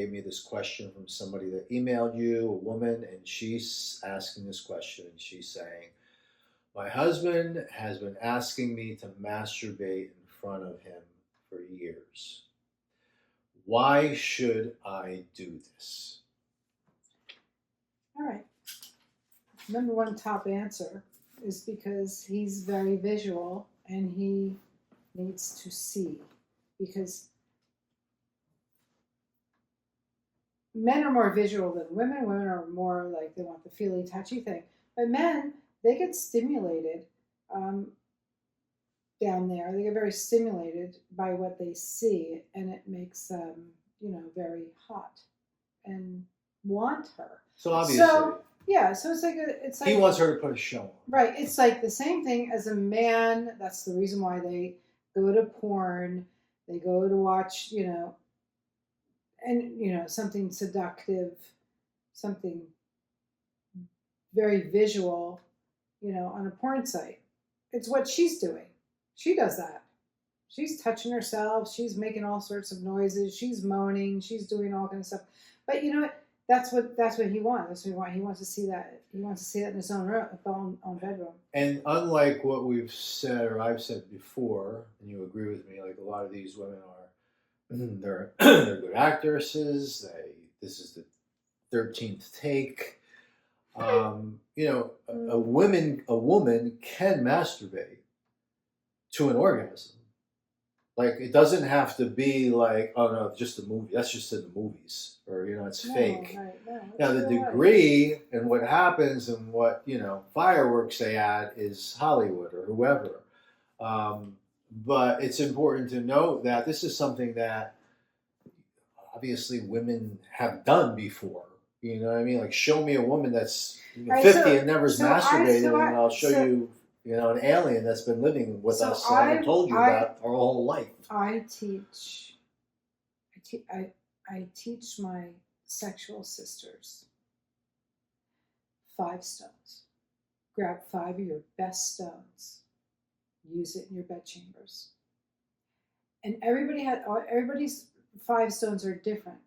gave me this question from somebody that emailed you, a woman, and she's asking this question. And she's saying, my husband has been asking me to masturbate in front of him for years. Why should I do this? All right. Number one top answer is because he's very visual and he needs to see. Because men are more visual than women. Women are more like they want the feely, touchy thing. But men, they get stimulated down there. They get very stimulated by what they see, and it makes them, very hot and want her. So obviously, so it's like he wants her to put a show on. Right. It's like the same thing as a man. That's the reason why they go to porn. They go to watch, something seductive, something very visual, on a porn site. It's what she's doing. She does that. She's touching herself. She's making all sorts of noises. She's moaning. She's doing all kinds of stuff. But you know what? That's what he wants. That's what he wants. He wants to see that. He wants to see that in his own room, own bedroom. And unlike what we've said or I've said before, and you agree with me, like a lot of these women they're good actresses. This is the 13th take. A woman can masturbate to an orgasm. Like, it doesn't have to be like, oh no, just a movie. That's just in the movies, or it's fake. Right, no, now the degree and what happens and what fireworks they add is Hollywood or whoever. But it's important to note that this is something that obviously women have done before. You know what I mean? Like, show me a woman that's 50 and never's masturbated, and I'll show you, an alien that's been living with us and I haven't told you about our whole life. I teach my sexual sisters 5 stones. Grab 5 of your best stones. Use it in your bed chambers. And everybody's 5 stones are different.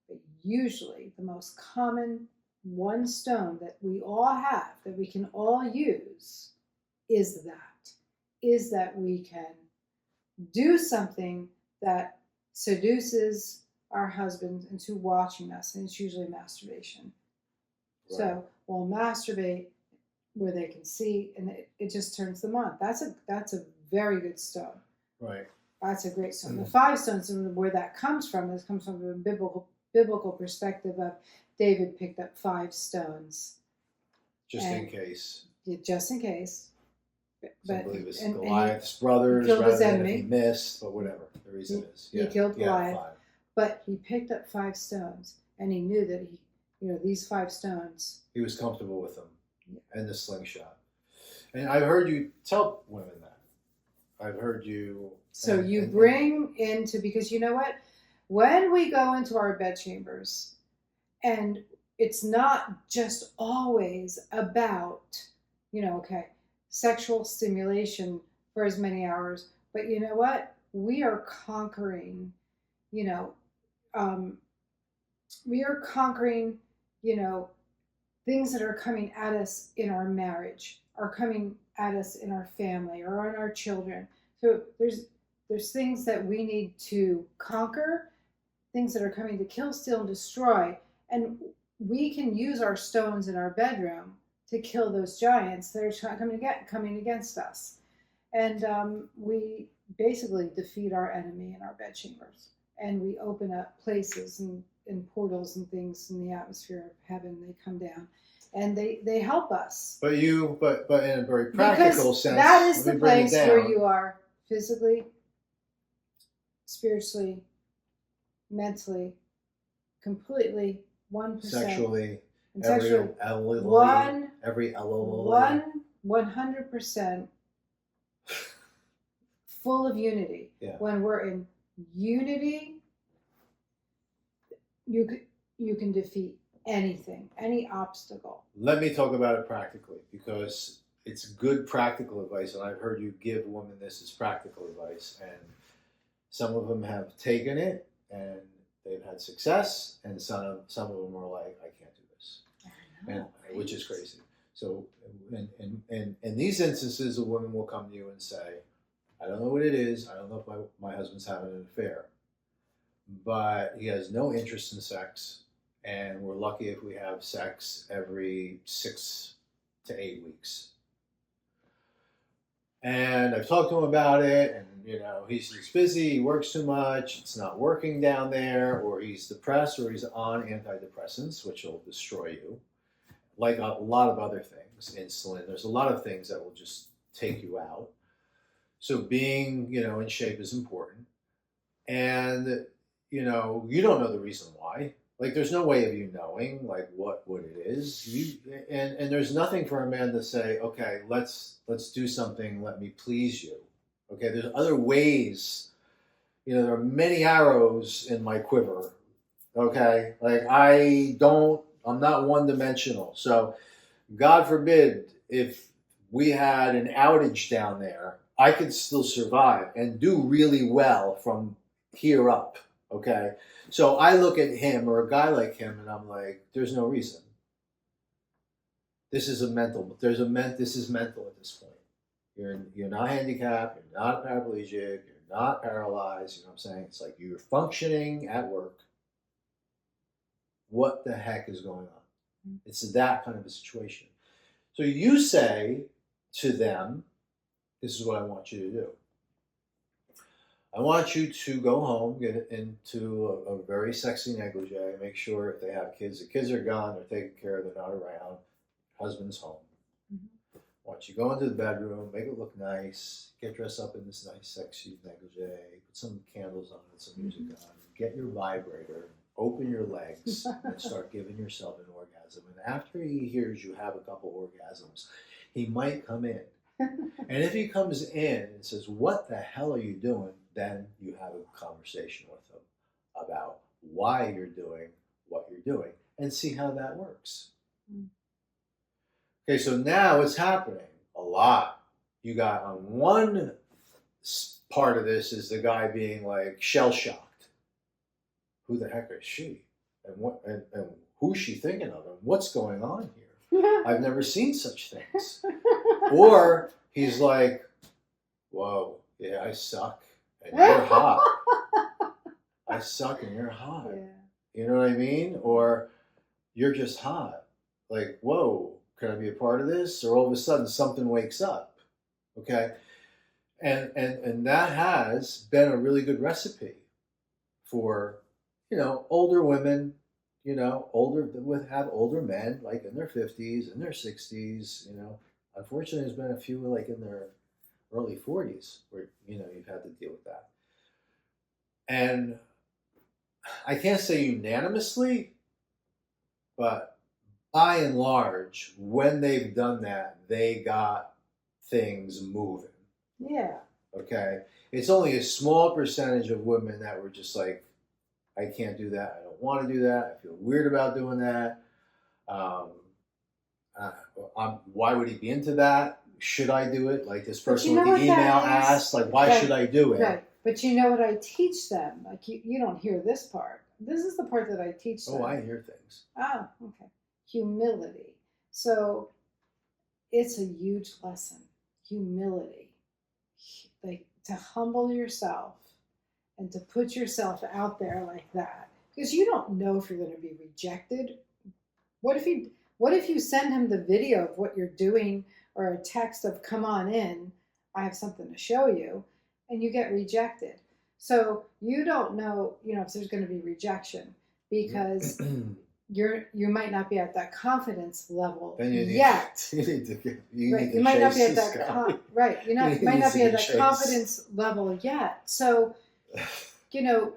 But usually the most common one stone that we all have, that we can all use, is that we can do something that seduces our husbands into watching us, and it's usually masturbation. Right. So we'll masturbate where they can see, and it just turns them on. That's a very good stone. Right. That's a great stone. The 5 stones, and where that comes from, a biblical perspective of David picked up 5 stones. Just in case. Yeah, just in case. But it was Goliath's brothers rather than if he missed, but whatever the reason is. He killed Goliath. 5. But he picked up 5 stones, and he knew that these 5 stones. He was comfortable with them, and the slingshot. And I've heard you tell women that. I've heard you. So you bring into, because you know what? When we go into our bed chambers, and it's not just always about, sexual stimulation for as many hours, but you know what? We are conquering, things that are coming at us in our marriage, are coming at us in our family or in our children. So there's things that we need to conquer, things that are coming to kill, steal, and destroy. And we can use our stones in our bedroom to kill those giants that are coming against us. And we basically defeat our enemy in our bed chambers. And we open up places and portals and things in the atmosphere of heaven. They come down. And they help us. But in a very practical sense, that is the place where you are physically, spiritually, mentally, completely 1%. Sexually, every 100% full of unity. Yeah. When we're in unity, you can defeat anything, any obstacle. Let me talk about it practically, because it's good practical advice, and I've heard you give women this as practical advice, and some of them have taken it and they've had success, and some of them are like, I can't do this, I know, and which is right? crazy. So in these instances, a woman will come to you and say, I don't know what it is. I don't know if my husband's having an affair, but he has no interest in sex, and we're lucky if we have sex every 6 to 8 weeks. And I've talked to him about it, and he's busy, he works too much, it's not working down there, or he's depressed, or he's on antidepressants, which will destroy you. Like a lot of other things, insulin, there's a lot of things that will just take you out. So being, in shape is important. And, you don't know the reason why. Like, there's no way of you knowing, like, what it is. And there's nothing for a man to say, okay, let's do something, let me please you. Okay, there's other ways. There are many arrows in my quiver. Okay, like, I'm not one-dimensional. So, God forbid, if we had an outage down there, I could still survive and do really well from here up. Okay. So I look at him or a guy like him and I'm like, there's no reason. This is this is mental at this point. You're not handicapped, you're not paraplegic, you're not paralyzed, you know what I'm saying? It's like you're functioning at work. What the heck is going on? It's that kind of a situation. So you say to them, this is what I want you to do. I want you to go home, get into a very sexy negligee, make sure if they have kids, the kids are gone, they're taken care of, they're not around, husband's home. I want you to go into the bedroom, make it look nice, get dressed up in this nice sexy negligee, put some candles on it, some music on, get your vibrator, open your legs, and start giving yourself an orgasm. And after he hears you have a couple orgasms, he might come in. And if he comes in and says, what the hell are you doing? Then you have a conversation with him about why you're doing what you're doing and see how that works. Okay, so now it's happening a lot. You got on one part of this is the guy being like shell shocked. Who the heck is she? And who's she thinking of? And what's going on here? I've never seen such things. Or he's like, whoa, yeah, I suck and you're hot. I suck and you're hot. Yeah. You know what I mean? Or you're just hot. Like, whoa, can I be a part of this? Or all of a sudden something wakes up. Okay? And that has been a really good recipe for, older women, have older men, like in their 50s, in their 60s, Unfortunately, there's been a few like in their early 40s where, you've had to deal with that. And I can't say unanimously, but by and large, when they've done that, they got things moving. Yeah. Okay. It's only a small percentage of women that were just like, I can't do that. I don't want to do that. I feel weird about doing that. Why would he be into that? Should I do it? Like this person with the email asked, like, why should I do it? Right. But you know what I teach them? Like you don't hear this part. This is the part that I teach them. Oh, I hear things. Oh, okay. Humility. So it's a huge lesson. Humility. Like to humble yourself and to put yourself out there like that. Because you don't know if you're going to be rejected. What if you send him the video of what you're doing or a text of come on in, I have something to show you, and you get rejected. So you don't know, if there's going to be rejection because you might not be at that confidence level yet. You might not be at that right. You might not be at that confidence level yet. So, you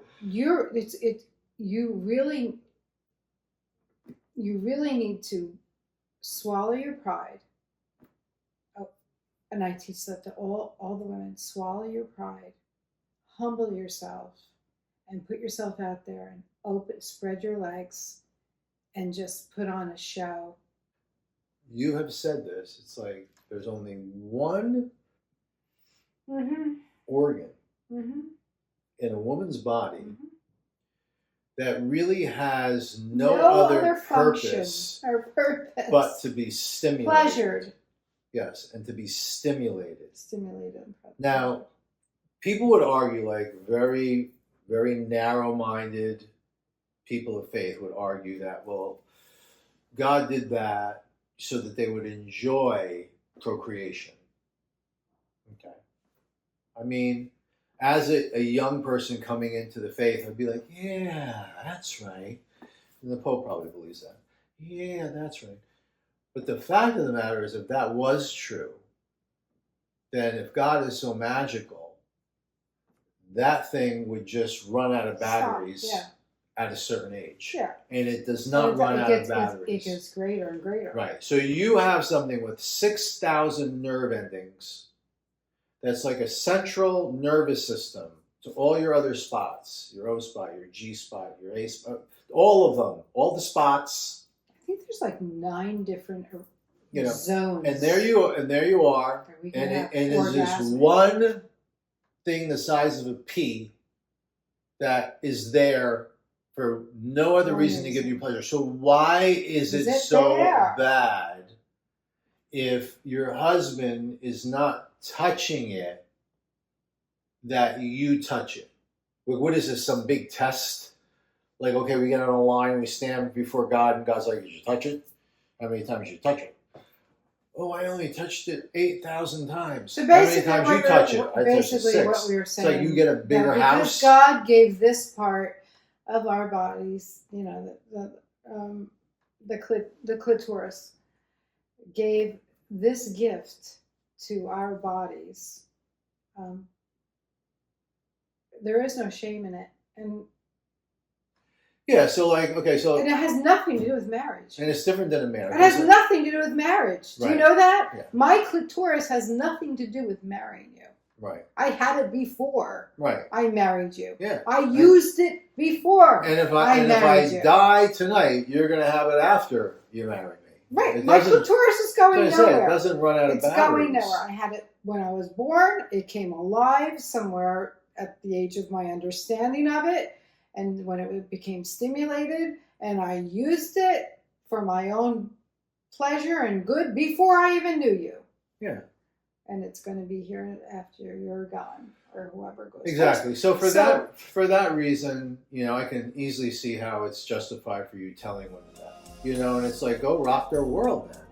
really need to swallow your pride. Oh, and I teach that to all the women. Swallow your pride, humble yourself, and put yourself out there and spread your legs, and just put on a show. You have said this. It's like there's only one organ in a woman's body that really has no other purpose or purpose but to be stimulated. pleasured. Yes, and to be stimulated. Stimulated. Now, people would argue, like very, very narrow-minded people of faith would argue that, well, God did that so that they would enjoy procreation. Okay. I mean, as a young person coming into the faith, I'd be like, yeah, that's right. And the Pope probably believes that. Yeah, that's right. But the fact of the matter is, if that was true, then if God is so magical, that thing would just run out of batteries at a certain age. Yeah. And it does not run out of batteries. It gets greater and greater. Right. So you have something with 6,000 nerve endings that's like a central nervous system to all your other spots, your O spot, your G spot, your A spot, all of them, all the spots. I think there's like 9 different zones. And there you are, and it is this one thing the size of a pea that is there for no other reason to give you pleasure. So why is it so bad if your husband is not touching it that you touch it? What is this, some big test? Like, okay, we get on a line, we stand before God, and God's like, did you touch it? How many times did you touch it? Oh, I only touched it 8,000 times. So how many times you touch it? I touched it 6. What we were saying. So you get a bigger house. God gave this part of our bodies, the clitoris, gave this gift to our bodies. There is no shame in it, and yeah. So like, okay, so and it has nothing to do with marriage. And it's different than a marriage. It has nothing to do with marriage. Do you know that? Yeah. My clitoris has nothing to do with marrying you. Right. I had it before. Right. I married you. Yeah. I used it before. And if I die tonight, you're going to have it after you marry me. Right. My clitoris is going nowhere. It doesn't run out of batteries. It's going nowhere. I had it when I was born. It came alive somewhere at the age of my understanding of it. And when it became stimulated, and I used it for my own pleasure and good before I even knew you. Yeah. And it's going to be here after you're gone, or whoever goes. Exactly. So for that reason, I can easily see how it's justified for you telling women that. And it's like, go rock their world, man.